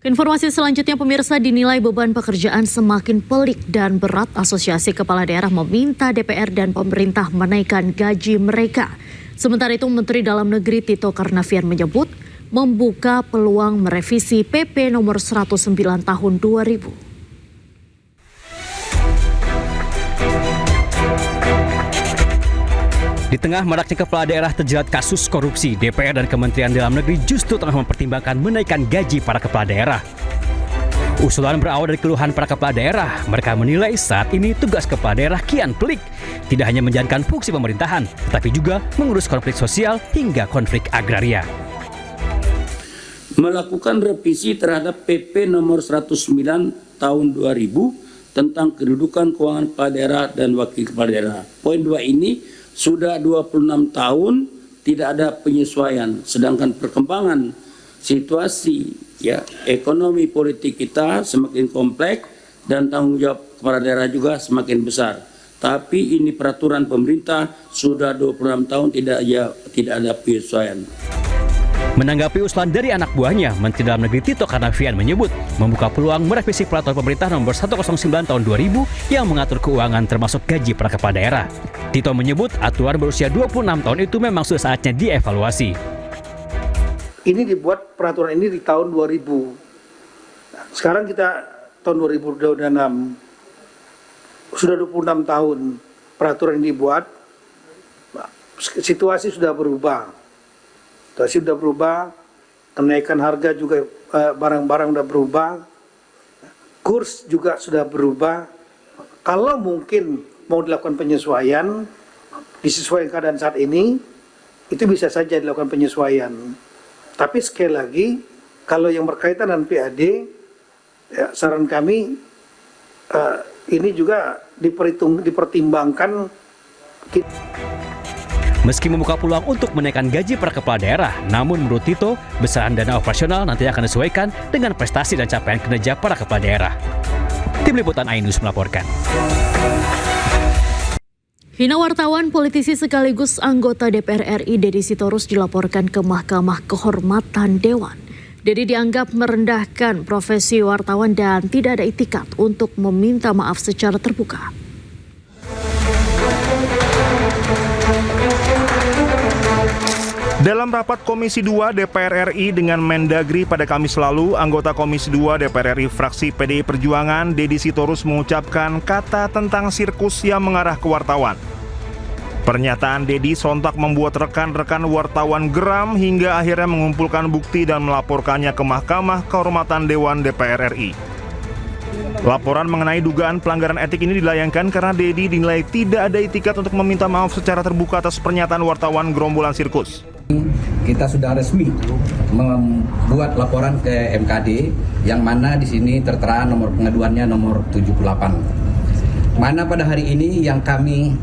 Informasi selanjutnya, pemirsa, dinilai beban pekerjaan semakin pelik dan berat. Asosiasi Kepala Daerah meminta DPR dan pemerintah menaikkan gaji mereka. Sementara itu, Menteri Dalam Negeri Tito Karnavian menyebut membuka peluang merevisi PP nomor 109 tahun 2000. Di tengah maraknya kepala daerah terjerat kasus korupsi, DPR dan Kementerian Dalam Negeri justru tengah mempertimbangkan menaikkan gaji para kepala daerah. Usulan berawal dari keluhan para kepala daerah. Mereka menilai saat ini tugas kepala daerah kian pelik. Tidak hanya menjalankan fungsi pemerintahan, tetapi juga mengurus konflik sosial hingga konflik agraria. Melakukan revisi terhadap PP nomor 109 tahun 2000 tentang kedudukan keuangan kepala daerah dan wakil kepala daerah. Poin 2 ini sudah 26 tahun tidak ada penyesuaian, sedangkan perkembangan situasi ekonomi politik kita semakin kompleks dan tanggung jawab kepala daerah juga semakin besar. Tapi ini peraturan pemerintah sudah 26 tahun tidak ada penyesuaian. Menanggapi usulan dari anak buahnya, Menteri Dalam Negeri Tito Karnavian menyebut membuka peluang merevisi peraturan pemerintah nomor 109 tahun 2000 yang mengatur keuangan termasuk gaji para kepala daerah. Tito menyebut aturan berusia 26 tahun itu memang sudah saatnya dievaluasi. Ini dibuat peraturan ini di tahun 2000. Sekarang kita tahun 2026. Sudah 26 tahun peraturan ini dibuat. Situasi sudah berubah. Kenaikan harga juga barang-barang sudah berubah, kurs juga sudah berubah. Kalau mungkin mau dilakukan penyesuaian, disesuaikan keadaan saat ini, itu bisa saja dilakukan penyesuaian. Tapi sekali lagi, kalau yang berkaitan dengan PAD, saran kami ini juga dipertimbangkan. Meski membuka peluang untuk menaikkan gaji para kepala daerah, namun menurut Tito, besaran dana operasional nanti akan disesuaikan dengan prestasi dan capaian kinerja para kepala daerah. Tim Liputan iNews melaporkan. Hina wartawan, politisi sekaligus anggota DPR RI Deddy Sitorus dilaporkan ke Mahkamah Kehormatan Dewan. Deddy dianggap merendahkan profesi wartawan dan tidak ada itikat untuk meminta maaf secara terbuka. Dalam rapat Komisi 2 DPR RI dengan Mendagri pada Kamis lalu, anggota Komisi 2 DPR RI fraksi PDI Perjuangan, Deddy Sitorus mengucapkan kata tentang sirkus yang mengarah ke wartawan. Pernyataan Deddy sontak membuat rekan-rekan wartawan geram hingga akhirnya mengumpulkan bukti dan melaporkannya ke Mahkamah Kehormatan Dewan DPR RI. Laporan mengenai dugaan pelanggaran etik ini dilayangkan karena Deddy dinilai tidak ada itikat untuk meminta maaf secara terbuka atas pernyataan wartawan gerombolan sirkus. Kita sudah resmi membuat laporan ke MKD yang mana di sini tertera nomor pengaduannya nomor 78. Mana pada hari ini yang kami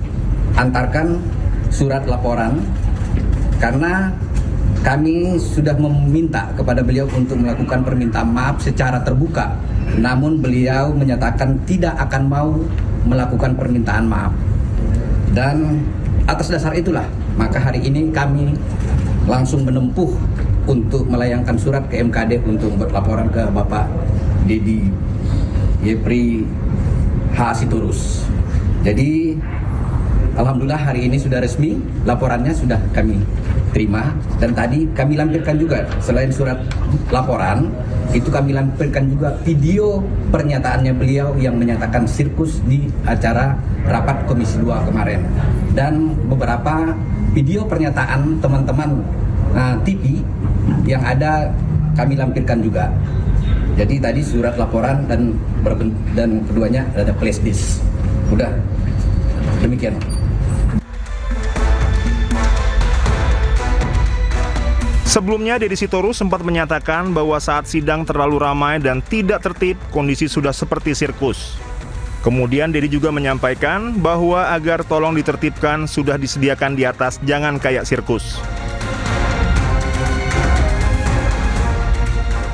antarkan surat laporan karena kami sudah meminta kepada beliau untuk melakukan permintaan maaf secara terbuka. Namun beliau menyatakan tidak akan mau melakukan permintaan maaf. Dan atas dasar itulah maka hari ini kami langsung menempuh untuk melayangkan surat ke MKD untuk membuat laporan ke Bapak Deddy Yepri H. Sitorus. Jadi alhamdulillah hari ini sudah resmi, laporannya sudah kami terima dan tadi kami lampirkan juga selain surat laporan itu kami lampirkan juga video pernyataannya beliau yang menyatakan sirkus di acara rapat Komisi 2 kemarin dan beberapa video pernyataan teman-teman TV yang ada kami lampirkan juga. Jadi tadi surat laporan dan keduanya ada flash disk. Udah demikian. Sebelumnya, Deddy Sitorus sempat menyatakan bahwa saat sidang terlalu ramai dan tidak tertib, kondisi sudah seperti sirkus. Kemudian Deddy juga menyampaikan bahwa agar tolong ditertibkan sudah disediakan di atas, jangan kayak sirkus.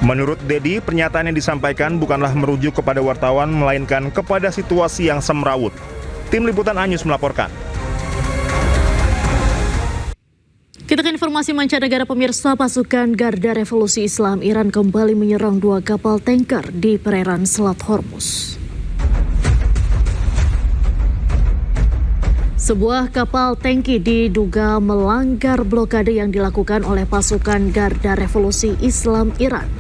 Menurut Deddy, pernyataan yang disampaikan bukanlah merujuk kepada wartawan, melainkan kepada situasi yang semrawut. Tim Liputan iNews melaporkan. Kita ke informasi mancanegara pemirsa, pasukan Garda Revolusi Islam Iran kembali menyerang 2 kapal tanker di perairan Selat Hormuz. Sebuah kapal tangki diduga melanggar blokade yang dilakukan oleh pasukan Garda Revolusi Islam Iran.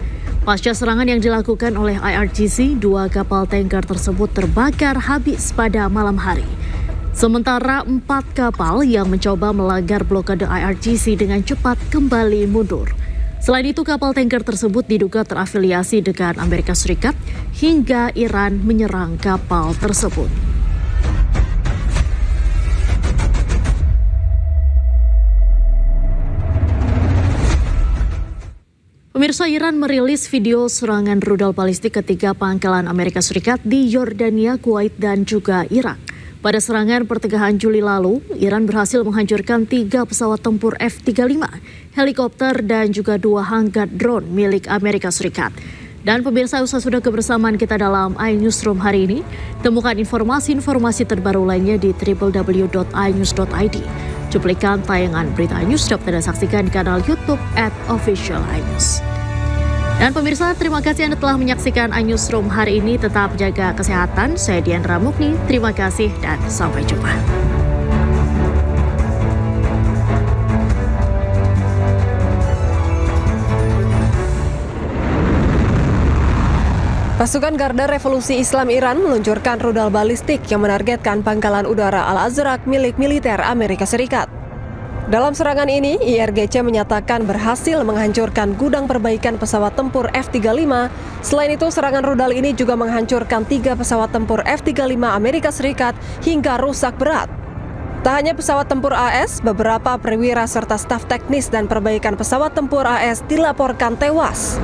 Pasca serangan yang dilakukan oleh IRGC, 2 kapal tanker tersebut terbakar habis pada malam hari. Sementara 4 kapal yang mencoba melanggar blokade IRGC dengan cepat kembali mundur. Selain itu, kapal tanker tersebut diduga terafiliasi dengan Amerika Serikat hingga Iran menyerang kapal tersebut. Pemirsa, Iran merilis video serangan rudal balistik ketiga pangkalan Amerika Serikat di Yordania, Kuwait, dan juga Irak. Pada serangan pertengahan Juli lalu, Iran berhasil menghancurkan 3 pesawat tempur F-35, helikopter, dan juga 2 hanggar drone milik Amerika Serikat. Dan pemirsa, usai sudah kebersamaan kita dalam iNewsroom hari ini. Temukan informasi-informasi terbaru lainnya di www.inews.id. Cuplikan tayangan berita iNews dapat Anda saksikan di kanal YouTube @officialinews. Dan pemirsa, terima kasih Anda telah menyaksikan iNewsroom hari ini. Tetap jaga kesehatan. Saya Diandra Mukni. Terima kasih dan sampai jumpa. Pasukan Garda Revolusi Islam Iran meluncurkan rudal balistik yang menargetkan pangkalan udara Al-Azraq milik militer Amerika Serikat. Dalam serangan ini, IRGC menyatakan berhasil menghancurkan gudang perbaikan pesawat tempur F-35. Selain itu, serangan rudal ini juga menghancurkan 3 pesawat tempur F-35 Amerika Serikat hingga rusak berat. Tak hanya pesawat tempur AS, beberapa perwira serta staf teknis dan perbaikan pesawat tempur AS dilaporkan tewas.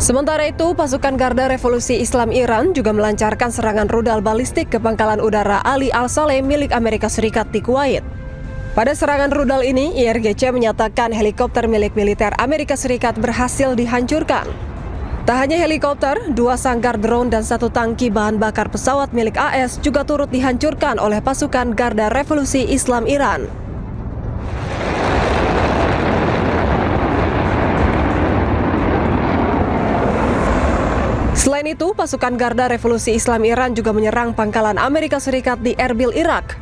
Sementara itu, pasukan Garda Revolusi Islam Iran juga melancarkan serangan rudal balistik ke pangkalan udara Ali Al-Saleh milik Amerika Serikat di Kuwait. Pada serangan rudal ini, IRGC menyatakan helikopter milik militer Amerika Serikat berhasil dihancurkan. Tak hanya helikopter, 2 sanggar drone dan 1 tangki bahan bakar pesawat milik AS juga turut dihancurkan oleh pasukan Garda Revolusi Islam Iran. Selain itu, pasukan Garda Revolusi Islam Iran juga menyerang pangkalan Amerika Serikat di Erbil, Irak.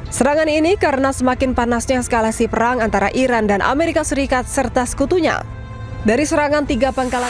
Serangan ini karena semakin panasnya eskalasi perang antara Iran dan Amerika Serikat serta sekutunya. Dari serangan 3 pangkalan